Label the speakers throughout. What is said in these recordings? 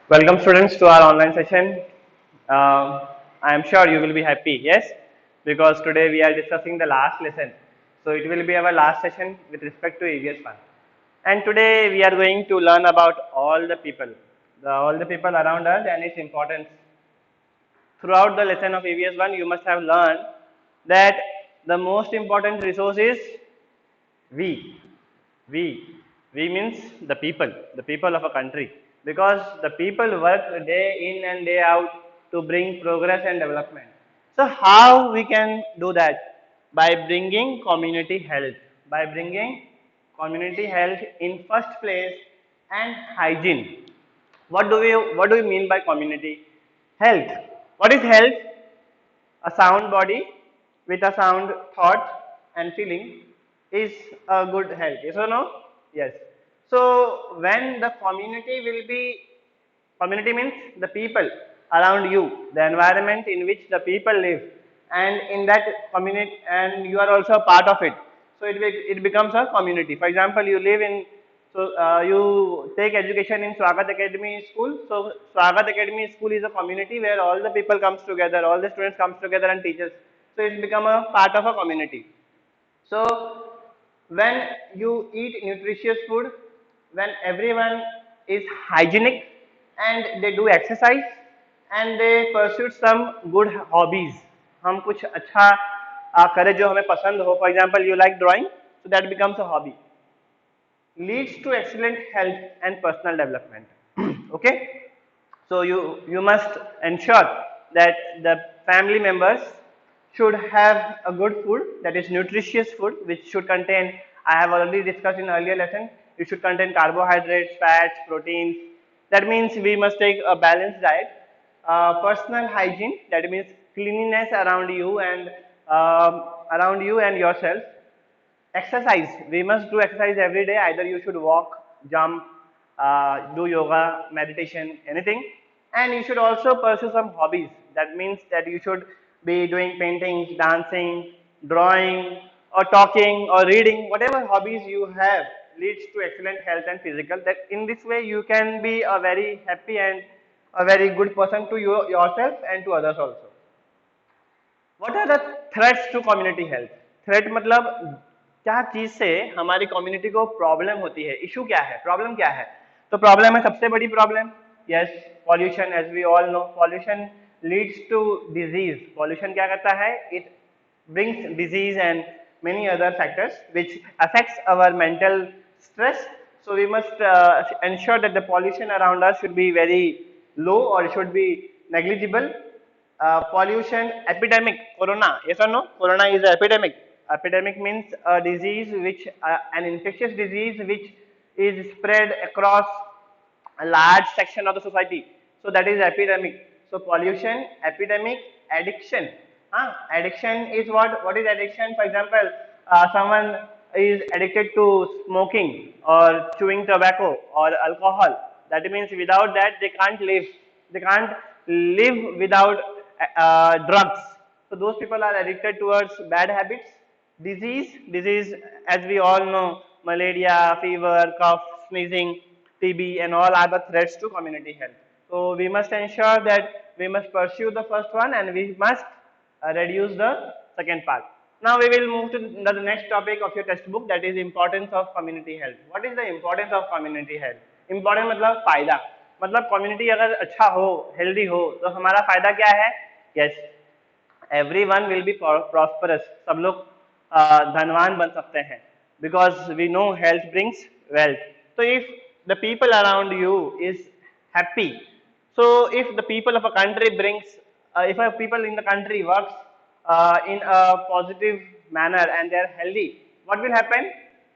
Speaker 1: Welcome students to our online session. I am sure you will be happy, yes, because today we are discussing the last lesson. So it will be our last session with respect to EVS 1. And today we are going to learn about all the people, all the people around us and its importance. Throughout the lesson of EVS 1, you must have learned that the most important resource is we. We. We means the people of a country. Because the people work day in and day out to bring progress and development. So how we can do that? By bringing community health. By bringing community health in first place and hygiene. What do we mean by community health? What is health? A sound body with a sound thought and feeling is a good health. Yes or no? Yes. So when the community will be, community means the people around you, the environment in which the people live, and in that community, and you are also a part of it. So it becomes a community. For example, you live in, you take education in Swagat Academy School. So Swagat Academy School is a community where all the people comes together, all the students comes together and teaches. So it's become a part of a community. So when you eat nutritious food, when everyone is hygienic and they do exercise and they pursue some good hobbies, हम कुछ अच्छा करें जो हमें पसंद हो. For example, you like drawing, so that becomes a hobby. Leads to excellent health and personal development. Okay, so you must ensure that the family members should have a good food, that is nutritious food, which should contain, I have already discussed in earlier lesson, it should contain carbohydrates, fats, proteins. That means we must take a balanced diet. Personal hygiene, that means cleanliness around you and yourself. Exercise, we must do exercise every day. Either you should walk, jump, do yoga, meditation, anything. And you should also pursue some hobbies. That means that you should be doing painting, dancing, drawing, or talking, or reading. Whatever hobbies you have leads to excellent health and physical. That in this way you can be a very happy and a very good person to yourself and to others also. What are the threats to community health? Threat मतलब क्या चीज से हमारी community को problem होती है, issue क्या है, प्रॉब्लम क्या है. तो प्रॉब्लम है सबसे बड़ी problem, yes, pollution. As we all know, pollution leads to disease. Pollution क्या करता है? It brings disease and many other factors which affects our mental stress. So we must ensure that the pollution around us should be very low or should be negligible. Pollution epidemic, corona, yes or no? Corona is an epidemic. Epidemic means a disease which an infectious disease which is spread across a large section of the society. So that is epidemic. So pollution, epidemic, addiction. Addiction is what is addiction? For example, someone is addicted to smoking or chewing tobacco or alcohol. That means without that they can't live. They can't live without drugs. So those people are addicted towards bad habits. Disease, as we all know, malaria, fever, cough, sneezing, TB, and all are the threats to community health. So we must ensure that we must pursue the first one and we must reduce the second part. Now we will move to the next topic of your textbook, that is importance of community health. What is the importance of community health? Important मतलब फायदा, मतलब community अगर अच्छा हो, healthy हो, तो हमारा फायदा क्या है? Yes, everyone will be prosperous. सब लोग धनवान बन सकते हैं. Because we know health brings wealth. So if the people around you is happy, so if the people of a country brings, if a people in the country works in a positive manner and they are healthy, what will happen?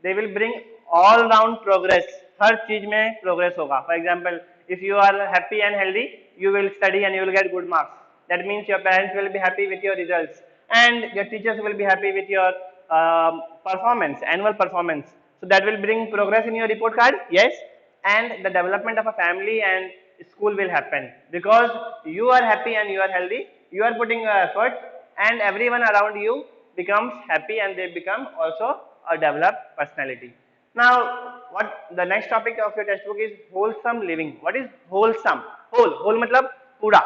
Speaker 1: They will bring all round progress. हर चीज में progress होगा. For example, if you are happy and healthy, you will study and you will get good marks. That means your parents will be happy with your results and your teachers will be happy with your performance, annual performance. So that will bring progress in your report card, yes, and the development of a family and school will happen because you are happy and you are healthy, you are putting your effort and everyone around you becomes happy and they become also a developed personality. Now, what the next topic of your textbook is wholesome living. What is wholesome? Whole मतलब पूरा.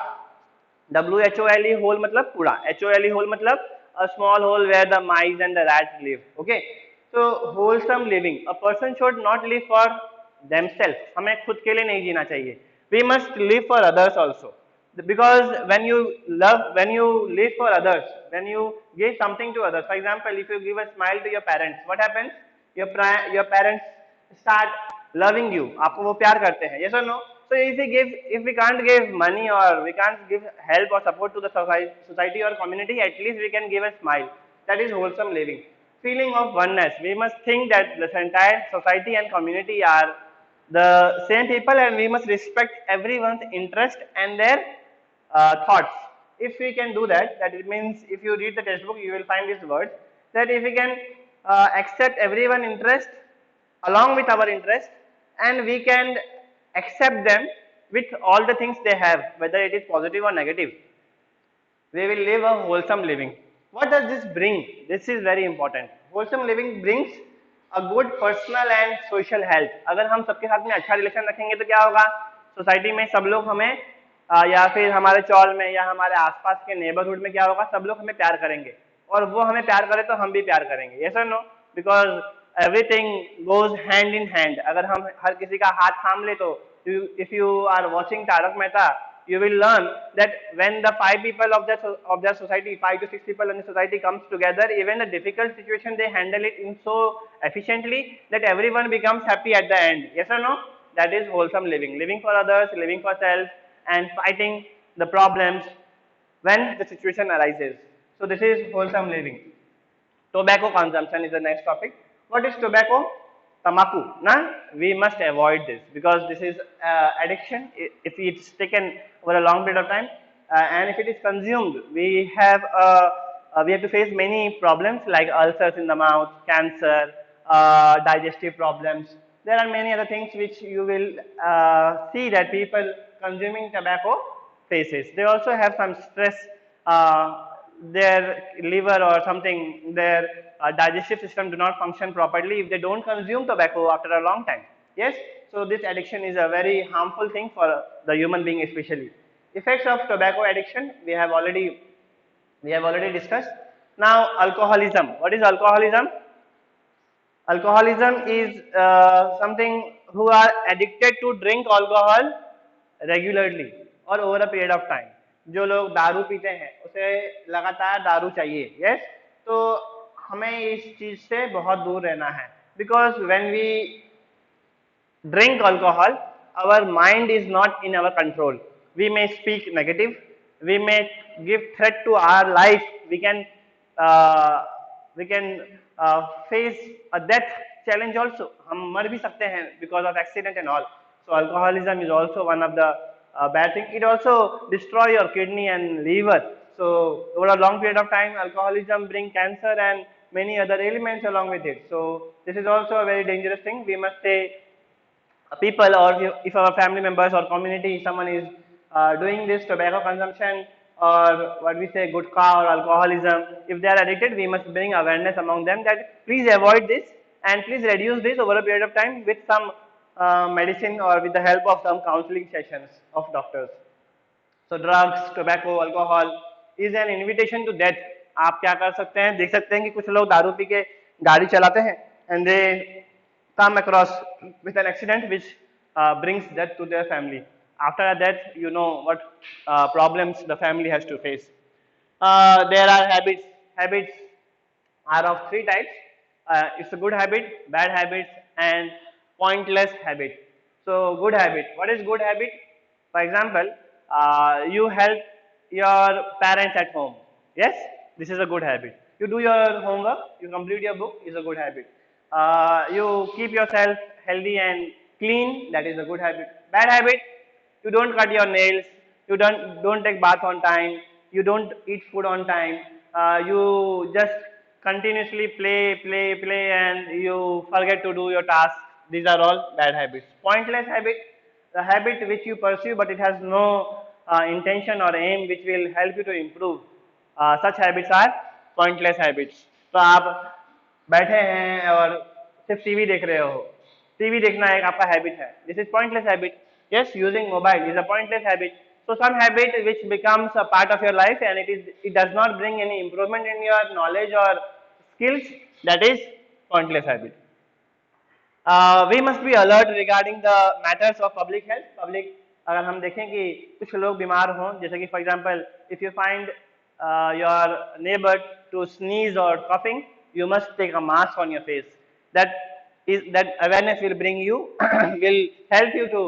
Speaker 1: WHOLE whole मतलब पूरा. HOLE whole मतलब a small hole where the mice and the rats live. Okay. So wholesome living. A person should not live for themselves. हमें खुद के लिए नहीं जीना चाहिए. We must live for others also. Because when you live for others, when you give something to others, for example, if you give a smile to your parents, what happens? Your parents start loving you. आपको वो प्यार करते हैं. Yes or no? So if we can't give money or we can't give help or support to the society or community, at least we can give a smile. That is wholesome living. Feeling of oneness. We must think that the entire society and community are the same people, and we must respect everyone's interest and their thoughts. If we can do that, that it means if you read the textbook, you will find these words, that if we can accept everyone's interest along with our interest, and we can accept them with all the things they have, whether it is positive or negative, we will live a wholesome living. What does this bring? This is very important. Wholesome living brings a good personal and social health. अगर हम सबके साथ में अच्छा relation रखेंगे तो क्या होगा? सोसाइटी में सब लोग हमें या फिर हमारे चौल में या हमारे आसपास के नेबरहुड में क्या होगा? सब लोग हमें प्यार करेंगे और वो हमें प्यार करे तो हम भी प्यार करेंगे. Yes or no? Because everything goes hand in hand. अगर हम हर किसी का हाथ थाम ले तो if you are watching Tarak Mehta, you will learn that when the 5 people of their society, 5 to 6 people in the society comes together, even the difficult situation they handle it in so efficiently that everyone becomes happy at the end. Yes or no? That is wholesome living. Living for others, living for self, and fighting the problems when the situation arises. So this is wholesome living. Tobacco consumption is the next topic. What is tobacco? Tamaku. Na? We must avoid this because this is addiction. If it's taken over a long period of time, and if it is consumed, we have to face many problems like ulcers in the mouth, cancer, digestive problems. There are many other things which you will see that people consuming tobacco faces. They also have some stress. Their liver or something, their digestive system do not function properly if they don't consume tobacco after a long time. Yes, so this addiction is a very harmful thing for the human being especially. Effects of tobacco addiction we have already discussed. Now alcoholism. What is alcoholism? Alcoholism is something who are addicted to drink alcohol regularly or over a period of time. जो लोग दारू पीते हैं उसे लगातार दारू चाहिए. Yes, तो हमें इस चीज से बहुत दूर रहना है. Because when we drink alcohol, our mind is not in our control. We may speak negative, we may give threat to our life, we can face a death challenge also. हम मर भी सकते हैं because of accident and all. So alcoholism is also one of the bad thing. It also destroy your kidney and liver. So over a long period of time, alcoholism bring cancer and many other ailments along with it. So this is also a very dangerous thing. We must stay people, or if our family members or community, someone is doing this tobacco consumption or what we say gutka or alcoholism, if they are addicted, we must bring awareness among them that please avoid this and please reduce this over a period of time with some medicine or with the help of some counseling sessions of doctors. So drugs, tobacco, alcohol is an invitation to death. आप क्या कर सकते हैं? देख सकते हैं कि कुछ लोग दारू पी के गाड़ी चलाते हैं and they come across with an accident which brings death to their family. After a death, you know what problems the family has to face. There are habits. Habits are of 3 types. It's a good habit, bad habits, and pointless habit. So good habit. What is good habit? For example, you help your parents at home. Yes, this is a good habit. You do your homework, you complete your book, is a good habit. You keep yourself healthy and clean, that is a good habit. Bad habit, you don't cut your nails, you don't take bath on time, you don't eat food on time, you just continuously play and you forget to do your task. These are all bad habits. Pointless habit, the habit which you pursue but it has no intention or aim which will help you to improve. Such habits are pointless habits. तो आप बैठे हैं और सिर्फ TV देख रहे हो, TV देखना एक आपका हैबिट है, this is pointless habit. Yes, using mobile is a pointless habit. So some habit which becomes a part of your life and it does not bring any improvement in your knowledge or skills, that is pointless habit. We must be alert regarding the matters of public health. Public, अगर हम देखें कि कुछ लोग बीमार हों, जैसे कि for example, if you find your neighbor to sneeze or coughing, you must take a mask on your face. That awareness will bring you, will help you to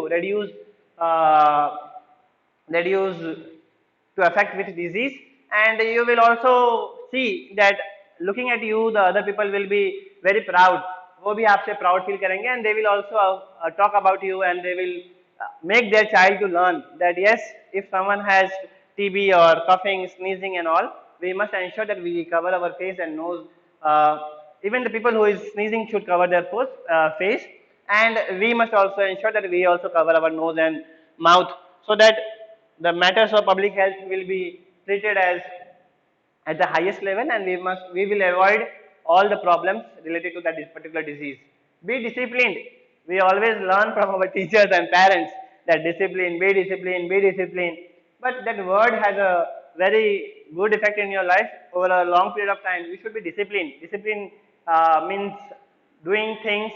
Speaker 1: uh, reduce to affect with disease, and you will also see that looking at you, the other people will be very proud. वो भी आपसे proud feel करेंगे, and they will also talk about you, and they will make their child to learn that yes, if someone has TB or coughing, sneezing and all, we must ensure that we cover our face and nose. Even the people who is sneezing should cover their face, and we must also ensure that we also cover our nose and mouth, so that the matters of public health will be treated as at the highest level, and we will avoid all the problems related to that particular disease. Be disciplined. We always learn from our teachers and parents that discipline, be disciplined, be disciplined. But that word has a very good effect in your life over a long period of time. You should be disciplined. Discipline means doing things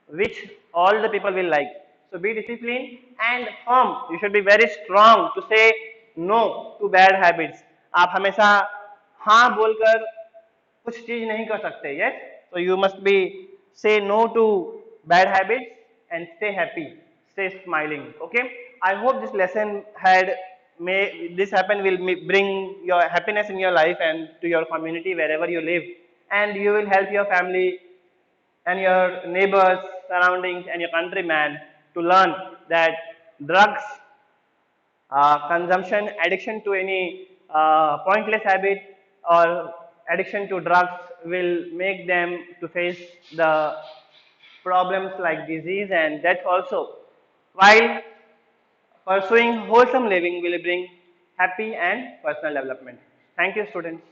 Speaker 1: which all the people will like. So be disciplined and firm. You should be very strong to say no to bad habits. आप हमेशा हाँ बोलकर कुछ चीज नहीं कर सकते. Yes, so you must be say no to bad habits and stay happy, stay smiling. Okay, I hope this lesson had may this happen will bring your happiness in your life and to your community wherever you live, and you will help your family and your neighbors, surroundings, and your countrymen to learn that drugs consumption, addiction to any pointless habit or addiction to drugs will make them to face the problems like disease and death also, while pursuing wholesome living will bring happy and personal development. Thank you, students.